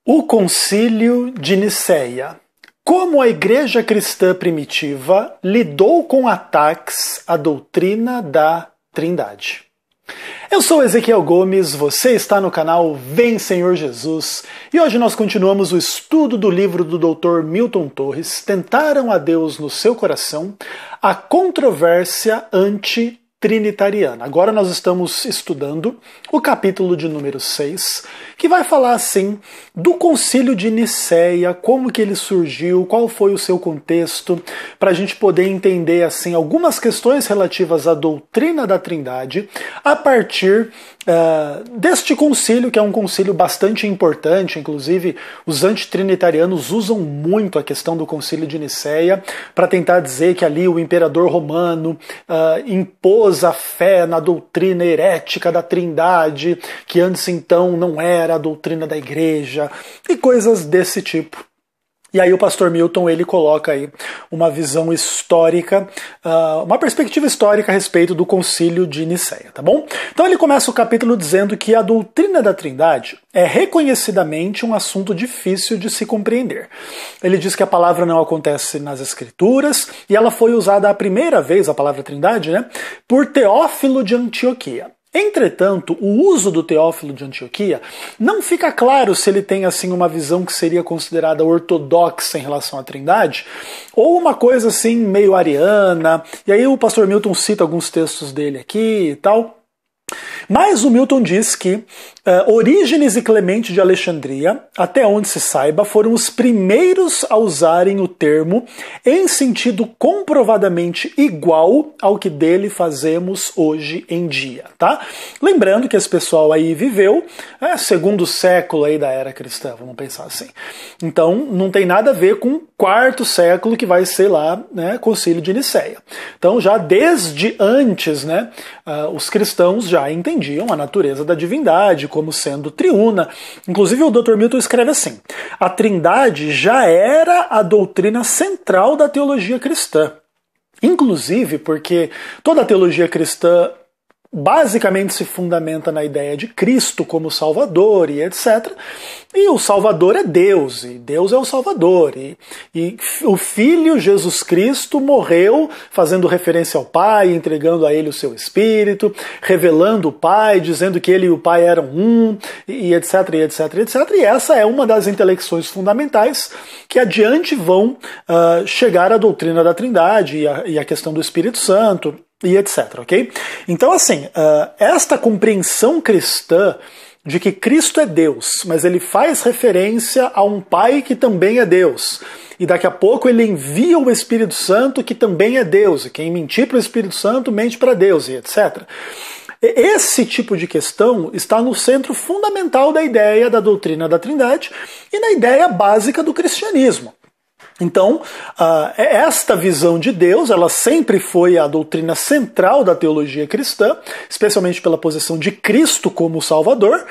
O Concílio de Nicéia. Como a Igreja Cristã primitiva lidou com ataques à doutrina da Trindade. Eu sou Ezequiel Gomes, você está no canal Vem Senhor Jesus, e hoje nós continuamos o estudo do livro do Dr. Milton Torres, Tentaram a Deus no Seu Coração, a controvérsia antitrinitariana. Agora nós estamos estudando o capítulo de número 6, que vai falar assim do Concílio de Nicéia, como que ele surgiu, qual foi o seu contexto, para a gente poder entender assim algumas questões relativas à doutrina da Trindade a partir deste concílio, que é um concílio bastante importante. Inclusive os antitrinitarianos usam muito a questão do Concílio de Nicéia para tentar dizer que ali o imperador romano impôs a fé na doutrina herética da Trindade, que antes então não era a doutrina da igreja, e coisas desse tipo. E aí o pastor Milton, ele coloca aí uma visão histórica, uma perspectiva histórica a respeito do Concílio de Nicéia, tá bom? Então ele começa o capítulo dizendo que a doutrina da Trindade é reconhecidamente um assunto difícil de se compreender. Ele diz que a palavra não acontece nas Escrituras, e ela foi usada a primeira vez, a palavra Trindade, né, por Teófilo de Antioquia. Entretanto, o uso do Teófilo de Antioquia não fica claro se ele tem assim uma visão que seria considerada ortodoxa em relação à Trindade, ou uma coisa assim meio ariana. E aí o pastor Milton cita alguns textos dele aqui e tal. Mas o Milton diz que Orígenes e Clemente de Alexandria, até onde se saiba, foram os primeiros a usarem o termo em sentido comprovadamente igual ao que dele fazemos hoje em dia, tá? Lembrando que esse pessoal aí viveu segundo século aí da era cristã, vamos pensar assim. Então não tem nada a ver com o quarto século que vai ser lá, né, Concílio de Nicéia. Então já desde antes, né, os cristãos já entendiam a natureza da divindade como sendo triuna. Inclusive o Dr. Milton escreve assim: a Trindade já era a doutrina central da teologia cristã. Inclusive porque toda a teologia cristã basicamente se fundamenta na ideia de Cristo como Salvador e etc. E o Salvador é Deus, e Deus é o Salvador. E o Filho Jesus Cristo morreu fazendo referência ao Pai, entregando a Ele o seu Espírito, revelando o Pai, dizendo que Ele e o Pai eram um, e etc, e etc, etc. E essa é uma das intelecções fundamentais que adiante vão chegar à doutrina da Trindade e a questão do Espírito Santo, e etc, ok? Então, assim, esta compreensão cristã de que Cristo é Deus, mas ele faz referência a um Pai que também é Deus, e daqui a pouco ele envia o Espírito Santo que também é Deus, e quem mentir para o Espírito Santo mente para Deus, e etc. Esse tipo de questão está no centro fundamental da ideia da doutrina da Trindade e na ideia básica do cristianismo. Então, esta visão de Deus, ela sempre foi a doutrina central da teologia cristã, especialmente pela posição de Cristo como Salvador,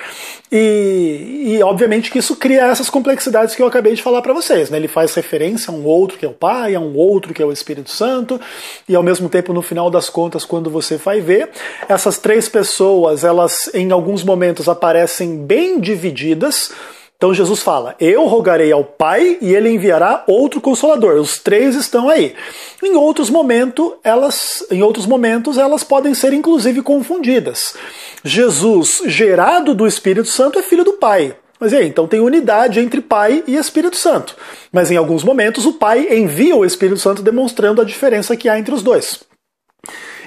e obviamente que isso cria essas complexidades que eu acabei de falar para vocês, né? Ele faz referência a um outro que é o Pai, a um outro que é o Espírito Santo, e ao mesmo tempo, no final das contas, quando você vai ver, essas três pessoas, elas em alguns momentos aparecem bem divididas. Então Jesus fala: eu rogarei ao Pai e ele enviará outro Consolador. Os três estão aí. Em outros momentos, elas podem ser inclusive confundidas. Jesus, gerado do Espírito Santo, é filho do Pai. Mas e aí? Então tem unidade entre Pai e Espírito Santo. Mas em alguns momentos o Pai envia o Espírito Santo demonstrando a diferença que há entre os dois.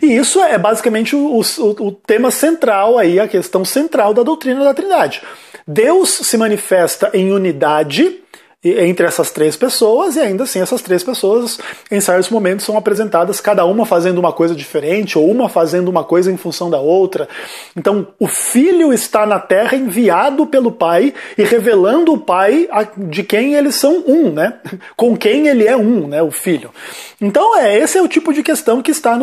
E isso é basicamente o tema central aí, a questão central da doutrina da Trindade. Deus se manifesta em unidade entre essas três pessoas, e ainda assim essas três pessoas em certos momentos são apresentadas cada uma fazendo uma coisa diferente, ou uma fazendo uma coisa em função da outra. Então o Filho está na Terra enviado pelo Pai e revelando o Pai de quem eles são um, né? Com quem ele é um, né? O Filho. Então esse é o tipo de questão que está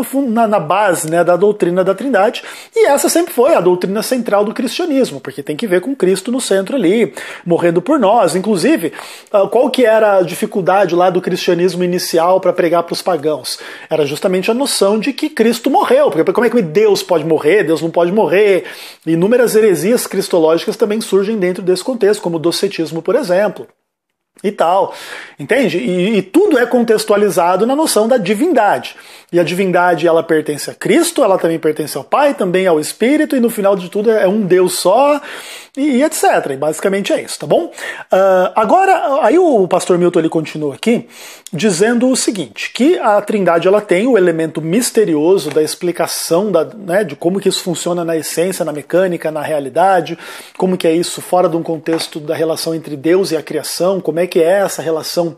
na base, né, da doutrina da Trindade, e essa sempre foi a doutrina central do cristianismo, porque tem que ver com Cristo no centro ali, morrendo por nós. Inclusive, qual que era a dificuldade lá do cristianismo inicial para pregar para os pagãos? Era justamente a noção de que Cristo morreu, porque como é que Deus pode morrer? Deus não pode morrer. Inúmeras heresias cristológicas também surgem dentro desse contexto, como o docetismo, por exemplo. E tal, entende? E tudo é contextualizado na noção da divindade. E a divindade, ela pertence a Cristo, ela também pertence ao Pai, também ao Espírito, e no final de tudo é um Deus só, e etc. E basicamente é isso, tá bom? Agora, aí o pastor Milton ele continua aqui, dizendo o seguinte, que a Trindade ela tem o elemento misterioso da explicação de como que isso funciona na essência, na mecânica, na realidade, como que é isso fora de um contexto da relação entre Deus e a criação, como é que é essa relação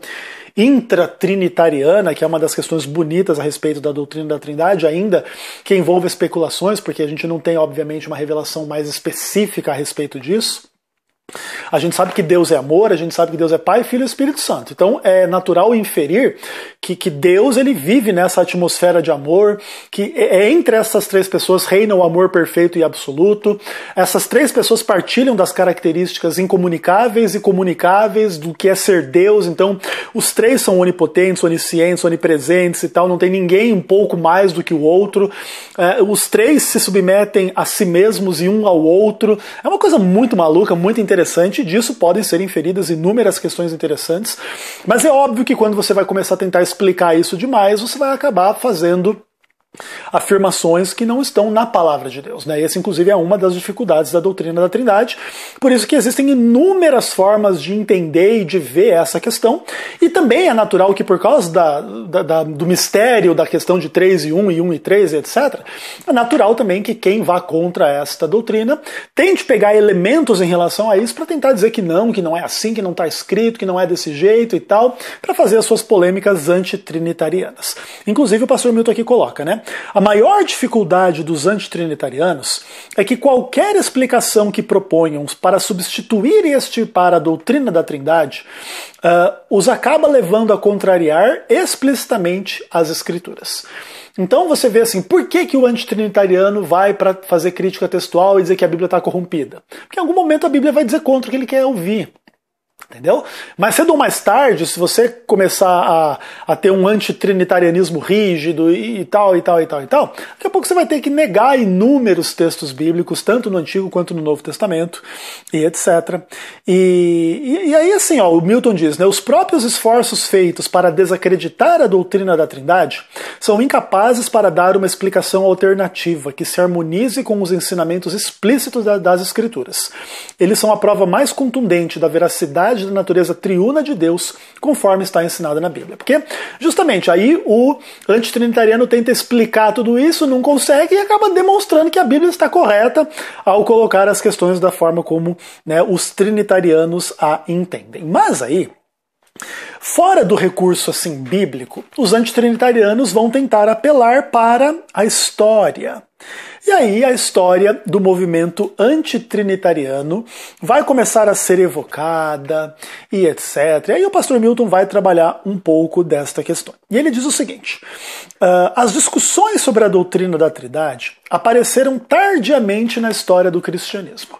intratrinitariana, que é uma das questões bonitas a respeito da doutrina da Trindade, ainda que envolve especulações, porque a gente não tem, obviamente, uma revelação mais específica a respeito disso. A gente sabe que Deus é amor, a gente sabe que Deus é Pai, Filho e Espírito Santo. Então é natural inferir que Deus ele vive nessa atmosfera de amor, que entre essas três pessoas reina o amor perfeito e absoluto. Essas três pessoas partilham das características incomunicáveis e comunicáveis do que é ser Deus. Então os três são onipotentes, oniscientes, onipresentes e tal. Não tem ninguém um pouco mais do que o outro. Os três se submetem a si mesmos e um ao outro. É uma coisa muito maluca, muito interessante. Disso podem ser inferidas inúmeras questões interessantes, mas é óbvio que quando você vai começar a tentar explicar isso demais, você vai acabar fazendo afirmações que não estão na palavra de Deus, né? Essa, inclusive, é uma das dificuldades da doutrina da Trindade, por isso que existem inúmeras formas de entender e de ver essa questão, e também é natural que por causa do mistério da questão de 3 e 1 e 1 e 3, etc., é natural também que quem vá contra esta doutrina tente pegar elementos em relação a isso para tentar dizer que não é assim, que não está escrito, que não é desse jeito e tal, para fazer as suas polêmicas antitrinitarianas. Inclusive o pastor Milton aqui coloca, né? A maior dificuldade dos antitrinitarianos é que qualquer explicação que proponham para substituir e extirpar a doutrina da Trindade os acaba levando a contrariar explicitamente as Escrituras. Então você vê assim, por que o antitrinitariano vai para fazer crítica textual e dizer que a Bíblia está corrompida? Porque em algum momento a Bíblia vai dizer contra o que ele quer ouvir. Entendeu? Mais cedo ou mais tarde, se você começar a ter um antitrinitarianismo rígido e tal, daqui a pouco você vai ter que negar inúmeros textos bíblicos, tanto no Antigo quanto no Novo Testamento, e etc. E aí, assim, o Milton diz, né, os próprios esforços feitos para desacreditar a doutrina da Trindade são incapazes para dar uma explicação alternativa que se harmonize com os ensinamentos explícitos das Escrituras. Eles são a prova mais contundente da veracidade da natureza triuna de Deus, conforme está ensinada na Bíblia. Porque, justamente, aí o antitrinitariano tenta explicar tudo isso, não consegue e acaba demonstrando que a Bíblia está correta ao colocar as questões da forma como, né, os trinitarianos a entendem. Mas aí, fora do recurso assim bíblico, os antitrinitarianos vão tentar apelar para a história. E aí a história do movimento antitrinitariano vai começar a ser evocada e etc. E aí o pastor Milton vai trabalhar um pouco desta questão. E ele diz o seguinte, as discussões sobre a doutrina da Trindade apareceram tardiamente na história do cristianismo.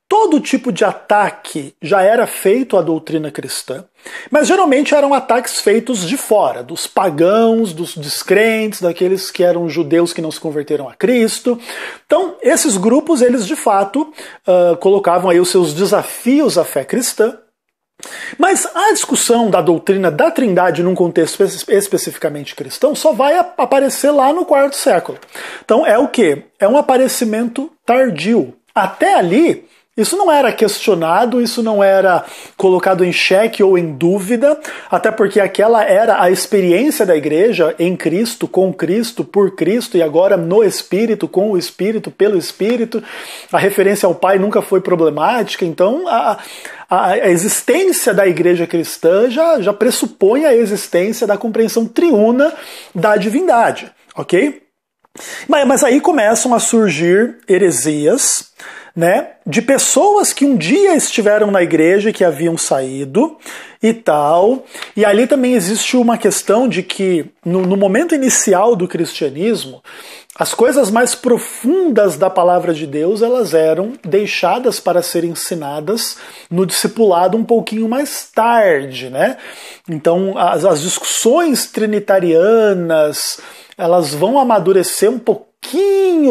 Todo tipo de ataque já era feito à doutrina cristã, mas geralmente eram ataques feitos de fora, dos pagãos, dos descrentes, daqueles que eram judeus que não se converteram a Cristo. Então, esses grupos, eles de fato colocavam aí os seus desafios à fé cristã. Mas a discussão da doutrina da Trindade num contexto especificamente cristão só vai aparecer lá no quarto século. Então é o quê? É um aparecimento tardio. Até ali, isso não era questionado, isso não era colocado em xeque ou em dúvida, até porque aquela era a experiência da igreja em Cristo, com Cristo, por Cristo, e agora no Espírito, com o Espírito, pelo Espírito. A referência ao Pai nunca foi problemática, então a existência da igreja cristã já pressupõe a existência da compreensão triuna da divindade, ok? Mas aí começam a surgir heresias né, de pessoas que um dia estiveram na igreja e que haviam saído e tal. E ali também existe uma questão de que no momento inicial do cristianismo, as coisas mais profundas da palavra de Deus, elas eram deixadas para serem ensinadas no discipulado um pouquinho mais tarde, né? Então as discussões trinitarianas, elas vão amadurecer um pouquinho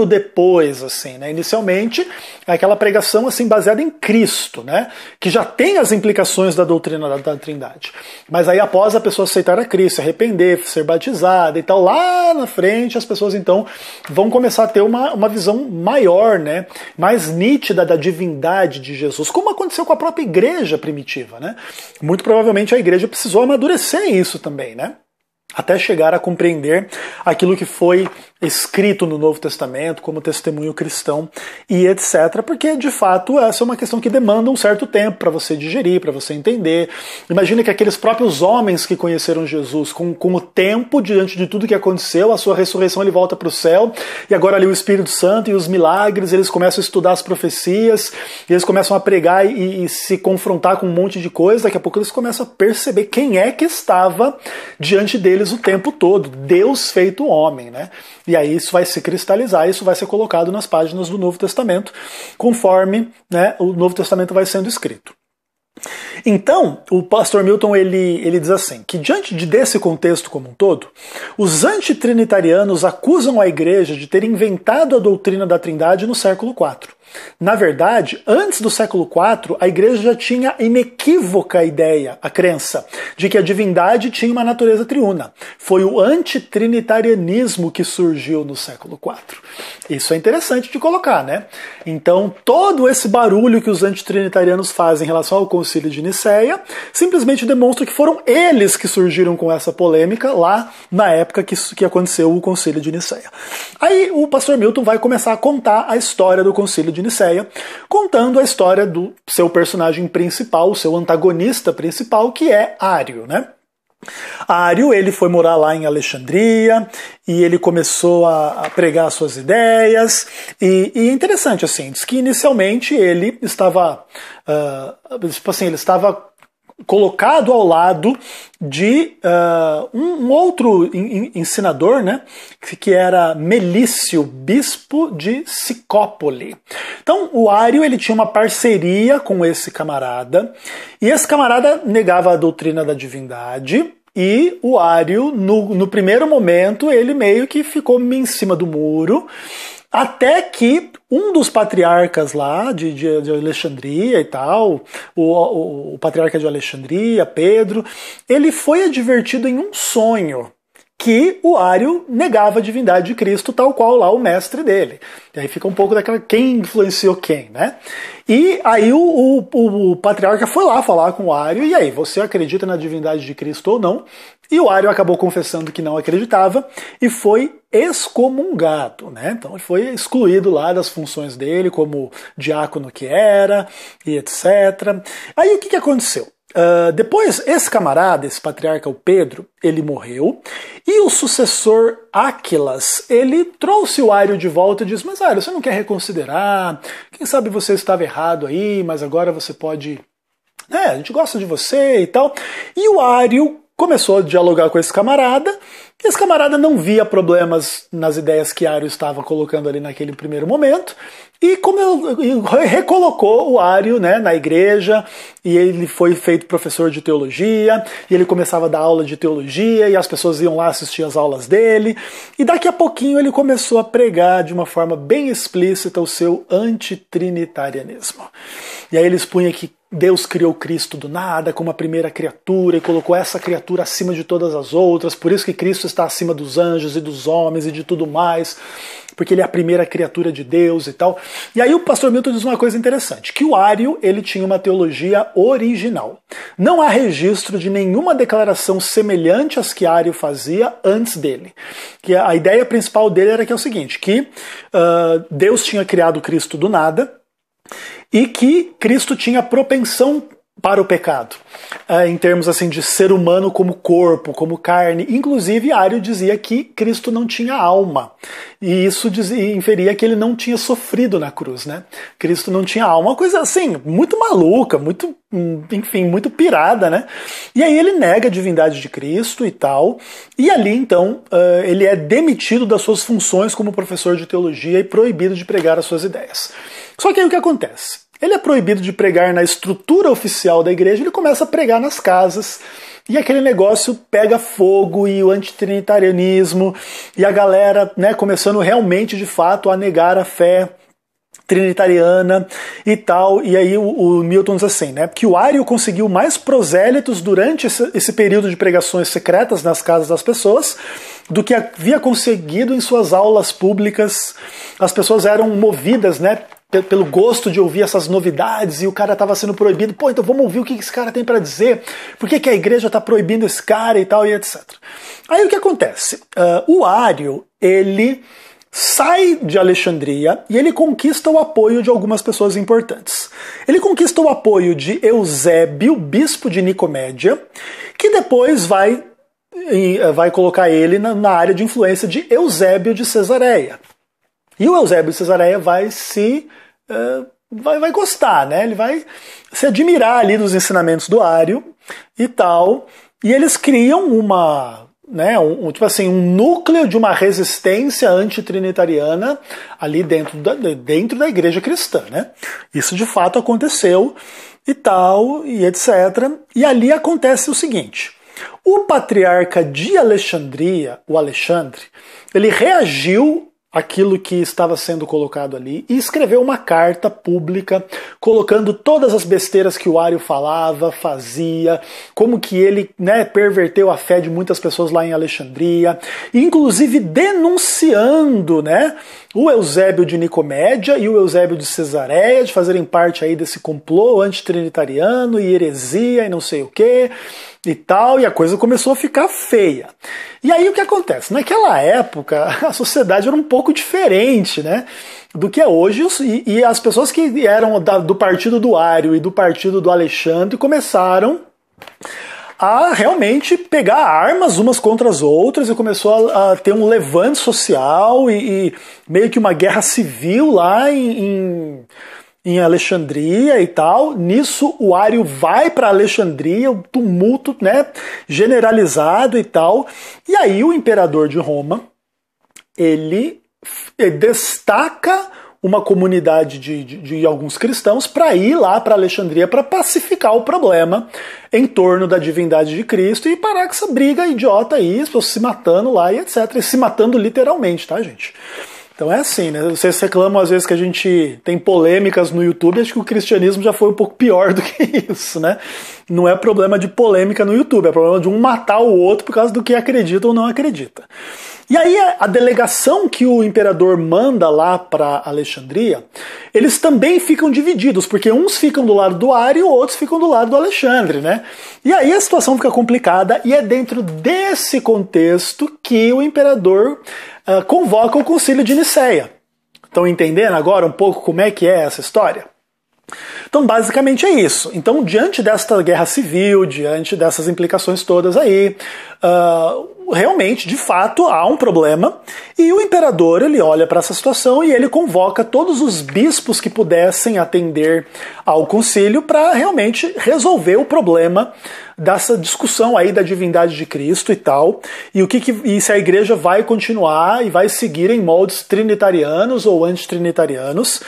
depois, assim, né? Inicialmente é aquela pregação assim baseada em Cristo, né? Que já tem as implicações da doutrina da Trindade. Mas aí após a pessoa aceitar a Cristo, se arrepender, ser batizada e tal, lá na frente as pessoas então vão começar a ter uma visão maior, né? Mais nítida da divindade de Jesus, como aconteceu com a própria igreja primitiva, né? Muito provavelmente a igreja precisou amadurecer isso também, né? Até chegar a compreender aquilo que foi escrito no Novo Testamento como testemunho cristão e etc. Porque, de fato, essa é uma questão que demanda um certo tempo para você digerir, para você entender. Imagina que aqueles próprios homens que conheceram Jesus, com o tempo, diante de tudo que aconteceu, a sua ressurreição, ele volta para o céu, e agora ali o Espírito Santo e os milagres, eles começam a estudar as profecias, eles começam a pregar e se confrontar com um monte de coisa, daqui a pouco eles começam a perceber quem é que estava diante deles o tempo todo, Deus feito homem, né? E aí isso vai se cristalizar, isso vai ser colocado nas páginas do Novo Testamento, conforme, né, o Novo Testamento vai sendo escrito. Então, o pastor Milton ele diz assim, que diante desse contexto como um todo, os antitrinitarianos acusam a igreja de ter inventado a doutrina da Trindade no século IV. Na verdade, antes do século IV, a igreja já tinha inequívoca ideia, a crença, de que a divindade tinha uma natureza triuna. Foi o antitrinitarianismo que surgiu no século IV. Isso é interessante de colocar, né? Então, todo esse barulho que os antitrinitarianos fazem em relação ao Concílio de Nicéia simplesmente demonstra que foram eles que surgiram com essa polêmica lá na época que aconteceu o Concílio de Nicéia. Aí o pastor Milton vai começar a contar a história do Concílio de Nicéia, contando a história do seu personagem principal, o seu antagonista principal, que é Ário, né? Ário, ele foi morar lá em Alexandria e ele começou a pregar suas ideias e é interessante, assim, diz que inicialmente ele estava ele estava colocado ao lado de um outro ensinador, né, que era Melício, bispo de Sicópole. Então, o Ário ele tinha uma parceria com esse camarada, e esse camarada negava a doutrina da divindade, e o Ário, no primeiro momento, ele meio que ficou em cima do muro, até que um dos patriarcas lá de Alexandria e tal, o patriarca de Alexandria, Pedro, ele foi advertido em um sonho que o Ário negava a divindade de Cristo, tal qual lá o mestre dele. E aí fica um pouco daquela quem influenciou quem, né? E aí o patriarca foi lá falar com o Ário, e aí, você acredita na divindade de Cristo ou não? E o Ário acabou confessando que não acreditava e foi excomungado, né? Então ele foi excluído lá das funções dele como diácono que era e etc. Aí o que aconteceu? Depois, esse camarada, esse patriarca, o Pedro, ele morreu, e o sucessor Áquilas, ele trouxe o Ário de volta e disse, mas Ário, você não quer reconsiderar? Quem sabe você estava errado aí, mas agora você pode... a gente gosta de você e tal. E o Ário começou a dialogar com esse camarada, e esse camarada não via problemas nas ideias que Ário estava colocando ali naquele primeiro momento, e recolocou o Ário, né, na igreja, e ele foi feito professor de teologia, e ele começava a dar aula de teologia, e as pessoas iam lá assistir as aulas dele, e daqui a pouquinho ele começou a pregar de uma forma bem explícita o seu antitrinitarianismo. E aí ele expunha que Deus criou Cristo do nada como a primeira criatura e colocou essa criatura acima de todas as outras, por isso que Cristo está acima dos anjos e dos homens e de tudo mais, porque ele é a primeira criatura de Deus e tal. E aí o pastor Milton diz uma coisa interessante, que o Ário ele tinha uma teologia original. Não há registro de nenhuma declaração semelhante às que Ário fazia antes dele. Que a ideia principal dele era que é o seguinte, que Deus tinha criado Cristo do nada, e que Cristo tinha propensão para o pecado, em termos assim de ser humano como corpo, como carne. Inclusive, Ário dizia que Cristo não tinha alma, e isso inferia que ele não tinha sofrido na cruz, né? Cristo não tinha alma, uma coisa assim, muito maluca, muito, enfim, muito pirada, né? E aí ele nega a divindade de Cristo e tal, e ali então ele é demitido das suas funções como professor de teologia e proibido de pregar as suas ideias. Só que aí o que acontece? Ele é proibido de pregar na estrutura oficial da igreja, ele começa a pregar nas casas, e aquele negócio pega fogo, e o antitrinitarianismo, e a galera, né, começando realmente, de fato, a negar a fé trinitariana e tal. E aí o Milton diz assim, né, que o Ário conseguiu mais prosélitos durante esse período de pregações secretas nas casas das pessoas do que havia conseguido em suas aulas públicas. As pessoas eram movidas, né, pelo gosto de ouvir essas novidades, e o cara estava sendo proibido. Pô, então vamos ouvir o que esse cara tem para dizer, por que a igreja está proibindo esse cara e tal, e etc. Aí o que acontece? O Ário, ele sai de Alexandria e ele conquista o apoio de algumas pessoas importantes. Ele conquista o apoio de Eusébio, bispo de Nicomédia, que depois vai colocar ele na área de influência de Eusébio de Cesareia. E o Eusébio de Cesareia vai gostar, né? Ele vai se admirar ali dos ensinamentos do Ário e tal. E eles criam tipo assim, um núcleo de uma resistência antitrinitariana ali dentro da igreja cristã, né? Isso de fato aconteceu e tal, e etc. E ali acontece o seguinte: o patriarca de Alexandria, o Alexandre, ele reagiu aquilo que estava sendo colocado ali e escreveu uma carta pública colocando todas as besteiras que o Ário falava, fazia, como que ele, né, perverteu a fé de muitas pessoas lá em Alexandria, inclusive denunciando, né, o Eusébio de Nicomédia e o Eusébio de Cesareia de fazerem parte aí desse complô antitrinitariano e heresia e não sei o que e tal, e a coisa começou a ficar feia. E aí o que acontece? Naquela época a sociedade era um pouco diferente, né, do que é hoje, e as pessoas que eram do partido do Ário e do partido do Alexandre começaram a realmente pegar armas umas contra as outras, e começou a ter um levante social e meio que uma guerra civil lá em Alexandria e tal. Nisso o Ário vai para Alexandria, um tumulto, né, generalizado e tal. E aí o imperador de Roma, ele destaca uma comunidade de alguns cristãos para ir lá para Alexandria para pacificar o problema em torno da divindade de Cristo e parar com essa briga idiota aí, as pessoas se matando lá e etc. E se matando literalmente, tá, gente? Então é assim, né? Vocês reclamam às vezes que a gente tem polêmicas no YouTube, acho que o cristianismo já foi um pouco pior do que isso, né? Não é problema de polêmica no YouTube, é problema de um matar o outro por causa do que acredita ou não acredita. E aí a delegação que o imperador manda lá para Alexandria, eles também ficam divididos, porque uns ficam do lado do Ário e outros ficam do lado do Alexandre, né? E aí a situação fica complicada, e é dentro desse contexto que o imperador convoca o Concílio de Nicéia. Estão entendendo agora um pouco como é que é essa história? Então, basicamente é isso. Então, diante desta guerra civil, diante dessas implicações todas aí, realmente, de fato, há um problema, e o imperador, ele olha para essa situação e ele convoca todos os bispos que pudessem atender ao concílio para realmente resolver o problema dessa discussão aí da divindade de Cristo e tal, e se a igreja vai continuar e vai seguir em moldes trinitarianos ou antitrinitarianos.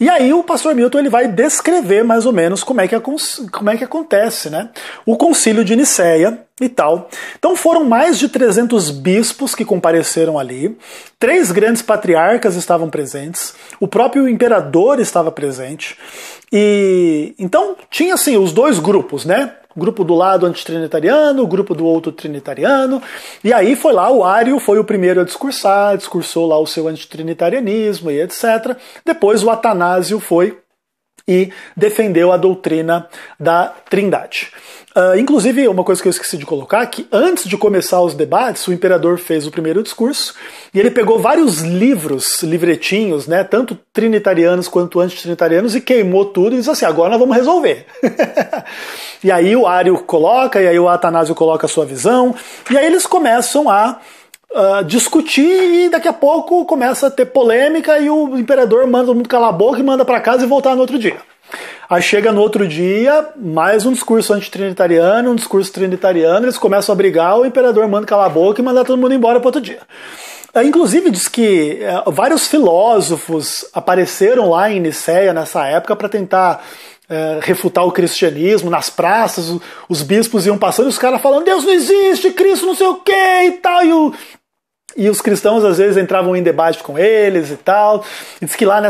E aí o pastor Milton, ele vai descrever mais ou menos como é que acontece, né? O concílio de Nicéia e tal. Então foram mais de 300 bispos que compareceram ali, 3 grandes patriarcas estavam presentes, o próprio imperador estava presente, e então tinha assim os dois grupos, né? O grupo do lado antitrinitariano, o grupo do outro trinitariano, e aí foi lá, o Ário foi o primeiro a discursou lá o seu antitrinitarianismo e etc. Depois o Atanásio foi e defendeu a doutrina da Trindade. Inclusive, uma coisa que eu esqueci de colocar, que antes de começar os debates, o imperador fez o primeiro discurso e ele pegou vários livretinhos, né, tanto trinitarianos quanto antitrinitarianos, e queimou tudo e disse assim, agora nós vamos resolver. E aí o Ário coloca, e aí o Atanásio coloca a sua visão, e aí eles começam a discutir, e daqui a pouco começa a ter polêmica e o imperador manda todo mundo calar a boca e manda para casa e voltar no outro dia. Aí chega no outro dia, mais um discurso antitrinitariano, um discurso trinitariano, eles começam a brigar, o imperador manda calar a boca e manda todo mundo embora para outro dia. Inclusive diz que vários filósofos apareceram lá em Nicéia nessa época para tentar refutar o cristianismo nas praças, os bispos iam passando e os caras falando, Deus não existe, Cristo não sei o que e tal, e os cristãos às vezes entravam em debate com eles e tal. E diz que lá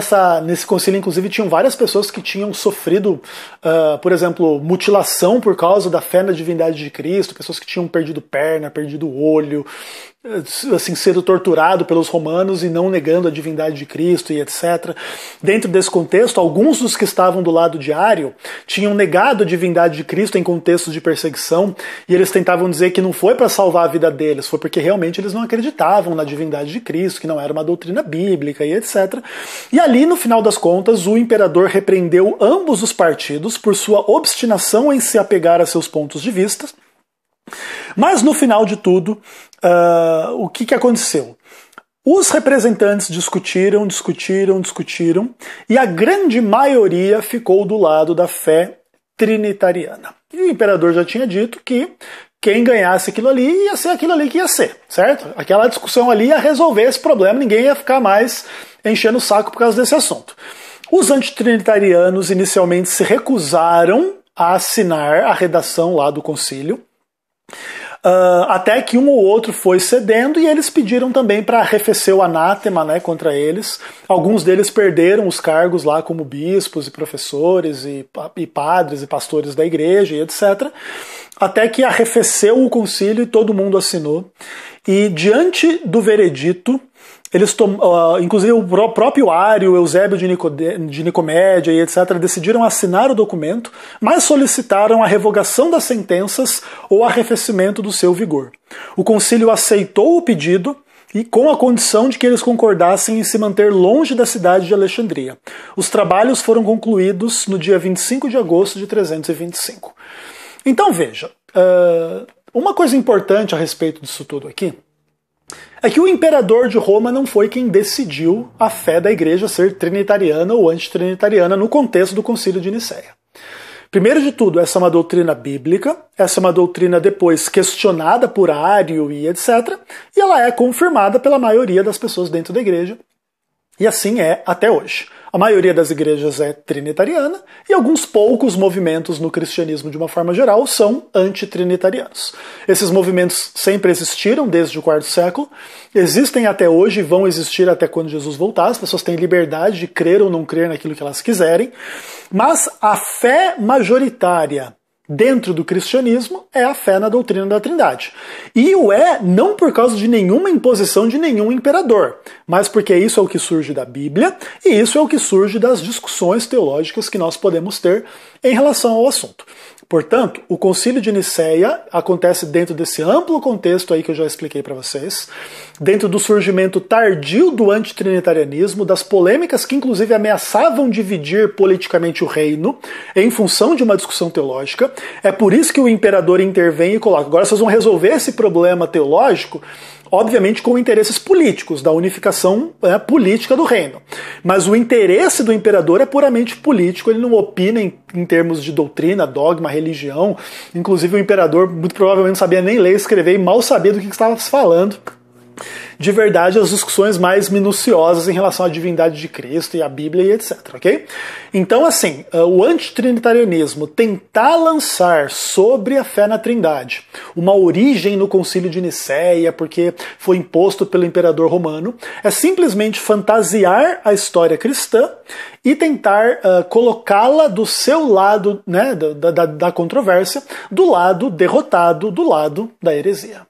nesse concílio, inclusive, tinham várias pessoas que tinham sofrido, por exemplo, mutilação por causa da fé na divindade de Cristo, pessoas que tinham perdido perna, perdido olho, assim, sendo torturado pelos romanos e não negando a divindade de Cristo e etc. Dentro desse contexto, alguns dos que estavam do lado de Ário tinham negado a divindade de Cristo em contextos de perseguição, e eles tentavam dizer que não foi para salvar a vida deles, foi porque realmente eles não acreditavam na divindade de Cristo, que não era uma doutrina bíblica e etc. E ali, no final das contas, o imperador repreendeu ambos os partidos por sua obstinação em se apegar a seus pontos de vista. Mas no final de tudo, o que aconteceu? Os representantes discutiram, e a grande maioria ficou do lado da fé trinitariana. E o imperador já tinha dito que quem ganhasse aquilo ali ia ser aquilo ali que ia ser, certo? Aquela discussão ali ia resolver esse problema, ninguém ia ficar mais enchendo o saco por causa desse assunto. Os antitrinitarianos inicialmente se recusaram a assinar a redação lá do concílio, até que um ou outro foi cedendo, e eles pediram também para arrefecer o anátema, né, contra eles. Alguns deles perderam os cargos lá como bispos e professores e padres e pastores da igreja e etc. Até que arrefeceu o concílio e todo mundo assinou. E diante do veredito, eles inclusive o próprio Ário, Eusébio de Nicomédia e etc. decidiram assinar o documento, mas solicitaram a revogação das sentenças ou arrefecimento do seu vigor. O concílio aceitou o pedido, e com a condição de que eles concordassem em se manter longe da cidade de Alexandria. Os trabalhos foram concluídos no dia 25 de agosto de 325. Então veja, uma coisa importante a respeito disso tudo aqui é que o imperador de Roma não foi quem decidiu a fé da igreja ser trinitariana ou antitrinitariana no contexto do Concílio de Nicéia. Primeiro de tudo, essa é uma doutrina bíblica, essa é uma doutrina depois questionada por Ário e etc., e ela é confirmada pela maioria das pessoas dentro da igreja, e assim é até hoje. A maioria das igrejas é trinitariana e alguns poucos movimentos no cristianismo, de uma forma geral, são antitrinitarianos. Esses movimentos sempre existiram desde o quarto século, existem até hoje e vão existir até quando Jesus voltar. As pessoas têm liberdade de crer ou não crer naquilo que elas quiserem, mas a fé majoritária dentro do cristianismo é a fé na doutrina da Trindade. E o é não por causa de nenhuma imposição de nenhum imperador, mas porque isso é o que surge da Bíblia e isso é o que surge das discussões teológicas que nós podemos ter em relação ao assunto. Portanto, o Concílio de Nicéia acontece dentro desse amplo contexto aí que eu já expliquei para vocês, dentro do surgimento tardio do antitrinitarianismo, das polêmicas que inclusive ameaçavam dividir politicamente o reino em função de uma discussão teológica. É por isso que o imperador intervém e coloca, agora vocês vão resolver esse problema teológico, obviamente com interesses políticos, da unificação política do reino. Mas o interesse do imperador é puramente político, ele não opina em termos de doutrina, dogma, religião. Inclusive o imperador muito provavelmente não sabia nem ler e escrever e mal sabia do que estava se falando. De verdade, as discussões mais minuciosas em relação à divindade de Cristo e à Bíblia e etc, ok? Então, assim, o antitrinitarianismo tentar lançar sobre a fé na Trindade uma origem no Concílio de Nicéia, porque foi imposto pelo imperador romano, é simplesmente fantasiar a história cristã e tentar colocá-la do seu lado, né, da controvérsia, do lado derrotado, do lado da heresia.